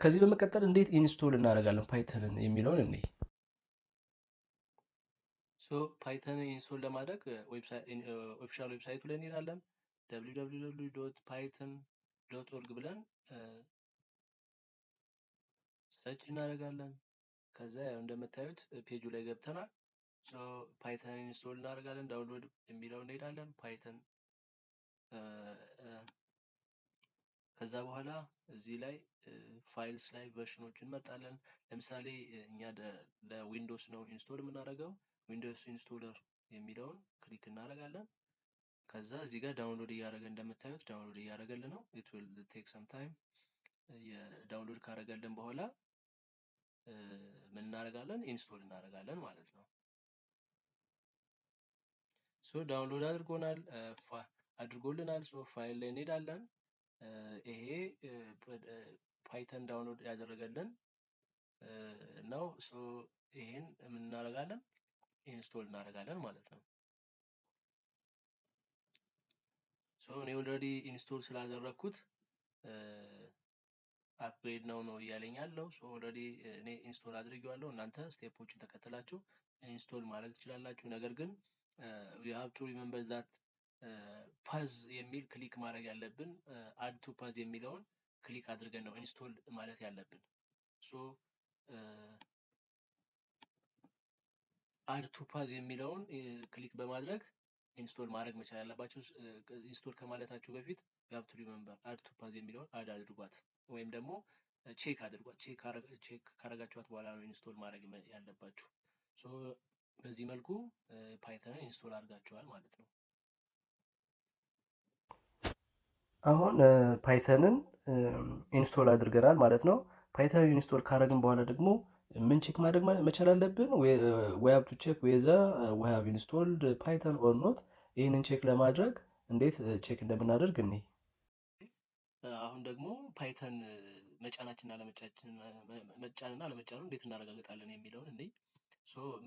ከዚህ በመቀጠል እንዴት ኢንስቶል እናደርጋለን ፓይተንን የሚለውን እኔ ፓይተንን ኢንስቶል ለማድረግ ኦፊሻል ዌብሳይቱ ላይ እንሄዳለን። www.python.org ብለን ሰርች እናደርጋለን። ከዛ ያው እንደምታዩት ፔጁ ላይ ገብተናል። ፓይተን ኢንስቶል እናደርጋለን። ዳውንሎድ የሚለው እንሄዳለን። ፓይተን ከዛ በኋላ እዚህ ላይ ፋይልስ ላይ ቨርሽኖችን እንመርጣለን። ለምሳሌ እኛ ለዊንዶውስ ነው ኢንስቶል የምናደርገው። ዊንዶውስ ኢንስቶለር የሚለውን ክሊክ እናደርጋለን። ከዛ እዚህ ጋር ዳውንሎድ እያደረገ እንደምታዩት ዳውንሎድ እያደረገልን ነው። it will take some time የዳውንሎድ ካደረገልን በኋላ ምን እናደርጋለን? ኢንስቶል እናደርጋለን ማለት ነው። ዳውንሎድ አድርጎልናል። ፋይል ላይ እንሄዳለን። ይሄ ፓይተን ዳውንሎድ ያደረገልን ነው። ይሄን ምን እናደርጋለን? ኢንስቶል እናደርጋለን ማለት ነው። እኔ ኦልሬዲ ኢንስቶል ስላደረኩት አፕግሬድ ነው እያለኝ ያለው። ኦልሬዲ እኔ ኢንስቶል አድርጌዋለሁ። እናንተ ስቴፖችን ተከትላችሁ ኢንስቶል ማድረግ ትችላላችሁ። ነገር ግን you have to remember that ፓዝ የሚል ክሊክ ማድረግ ያለብን አድ ቱ ፓዝ የሚለውን ክሊክ አድርገን ነው ኢንስቶል ማለት ያለብን። አድ ቱ ፓዝ የሚለውን ክሊክ በማድረግ ኢንስቶል ማድረግ መቻል ያለባችሁ። ኢንስቶል ከማለታችሁ በፊት you have to remember አድ ቱ ፓዝ የሚለውን አድ አድርጓት ወይም ደግሞ ቼክ አድርጓት። ቼክ ካረጋችኋት በኋላ ነው ኢንስቶል ማድረግ ያለባችሁ። በዚህ መልኩ ፓይተንን ኢንስቶል አድርጋችኋል ማለት ነው። አሁን ፓይተንን ኢንስቶል አድርገናል ማለት ነው። ፓይተን ኢንስቶል ካረግን በኋላ ደግሞ ምን ቼክ ማድረግ መቻል አለብን? we have to check whether we have installed python or not። ይህንን ቼክ ለማድረግ እንዴት ቼክ እንደምናደርግ እኔ አሁን ደግሞ ፓይተን መጫንና አለመጫኑን እንዴት እናረጋግጣለን የሚለውን እንዴ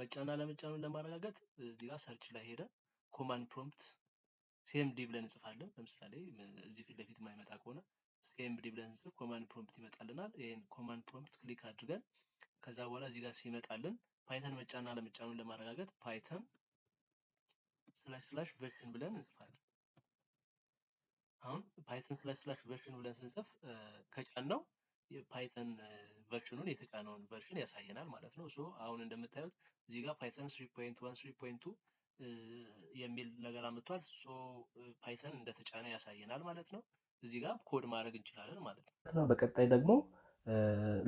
መጫንና አለመጫኑን ለማረጋገጥ እዚህ ጋር ሰርች ላይ ሄደ ኮማንድ ፕሮምፕት ሲኤምዲ ብለን እንጽፋለን። ለምሳሌ እዚህ ፊት ለፊት የማይመጣ ከሆነ ሲኤምዲ ብለን እንጽፍ ኮማንድ ፕሮምፕት ይመጣልናል። ይሄን ኮማንድ ፕሮምፕት ክሊክ አድርገን ከዛ በኋላ እዚህ ጋር ሲመጣልን ፓይተን መጫንና አለመጫኑን ለማረጋገጥ ፓይተን ስላሽ ቨርሽን ብለን እንጽፋለን። አሁን ፓይተን ስላሽ ቨርሽን ብለን ስንጽፍ ከጫነው የፓይተን ቨርሽኑን የተጫነውን ቨርሽን ያሳየናል ማለት ነው። አሁን እንደምታዩት እዚህ ጋር ፓይተን 3.1 3.2 የሚል ነገር አምጥቷል። ፓይተን እንደተጫነ ያሳየናል ማለት ነው። እዚህ ጋር ኮድ ማድረግ እንችላለን ማለት ነው። በቀጣይ ደግሞ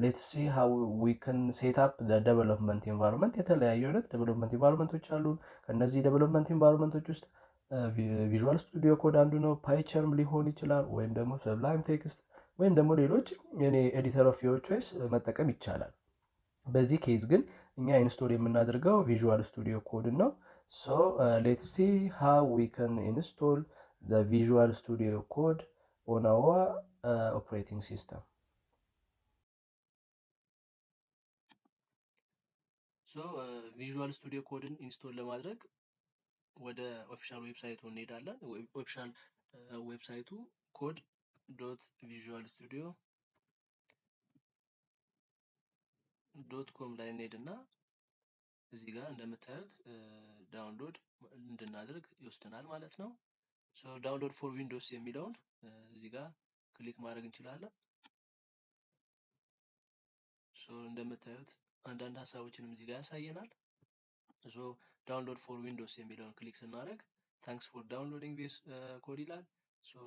ሌትስ ሲ ሃው ዊ ካን ሴት አፕ ዘ ዴቨሎፕመንት ኢንቫይሮንመንት። የተለያዩ አይነት ዴቨሎፕመንት ኢንቫይሮንመንቶች አሉ። ከነዚህ ዴቨሎፕመንት ኢንቫይሮንመንቶች ውስጥ ቪዥዋል ስቱዲዮ ኮድ አንዱ ነው። ፓይቸርም ሊሆን ይችላል ወይም ደግሞ ሰብላይም ቴክስት ወይም ደግሞ ሌሎች የኔ ኤዲተር ኦፍ ዮር ቾይስ መጠቀም ይቻላል። በዚህ ኬዝ ግን እኛ ኢንስቶል የምናደርገው ቪዥዋል ስቱዲዮ ኮድ ነው። ሌትስ ሲ ሃው ዊ ካን ኢንስቶል ዘ ቪዥዋል ስቱዲዮ ኮድ ኦን አወር ኦፕሬቲንግ ሲስተም። ቪዥዋል ስቱዲዮ ኮድን ኢንስቶል ለማድረግ ወደ ኦፊሻል ዌብሳይቱ እንሄዳለን። ኦፊሻል ዌብሳይቱ ኮድ ዶት ቪዥዋል ስቱዲዮ ዶት ኮም ላይ እንሄድና እዚህ ጋር እንደምታዩት ዳውንሎድ እንድናደርግ ይወስደናል ማለት ነው። ዳውንሎድ ፎር ዊንዶውስ የሚለውን እዚህ ጋር ክሊክ ማድረግ እንችላለን። እንደምታዩት አንዳንድ ሀሳቦችንም እዚህ ጋር ያሳየናል። ዳውንሎድ ፎር ዊንዶውስ የሚለውን ክሊክ ስናደርግ ታንክስ ፎር ዳውንሎዲንግ ዲስ ኮድ ይላል።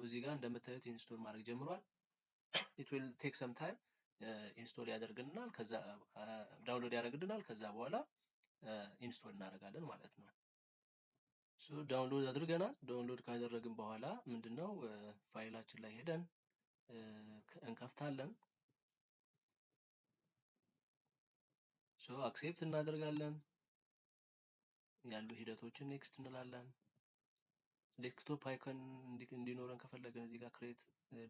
እዚህ ጋር እንደምታዩት ኢንስቶል ማድረግ ጀምሯል። it will take some time ኢንስቶል ያደርግልናል። ከዛ ዳውንሎድ ያደርግልናል። ከዛ በኋላ ኢንስቶል እናደርጋለን ማለት ነው። ዳውንሎድ አድርገናል። ዳውንሎድ ካደረግን በኋላ ምንድነው ፋይላችን ላይ ሄደን እንከፍታለን። አክሴፕት እናደርጋለን። ያሉ ሂደቶችን ኔክስት እንላለን። ዴስክቶፕ አይኮን እንዲኖረን ከፈለግን እዚህ ጋር ክሬት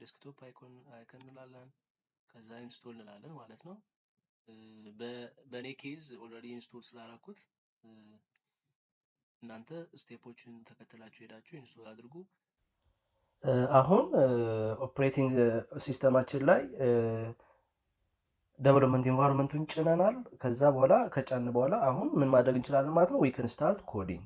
ዴስክቶፕ አይኮን እንላለን። ከዛ ኢንስቶል እንላለን ማለት ነው። በኔ ኬዝ ኦልሬዲ ኢንስቶል ስላደረኩት እናንተ ስቴፖችን ተከትላችሁ ሄዳችሁ ኢንስቶል አድርጉ። አሁን ኦፕሬቲንግ ሲስተማችን ላይ ዴቨሎፕመንት ኢንቫይሮንመንቱን ጭነናል። ከዛ በኋላ ከጫን በኋላ አሁን ምን ማድረግ እንችላለን ማለት ነው? ዊ ካን ስታርት ኮዲንግ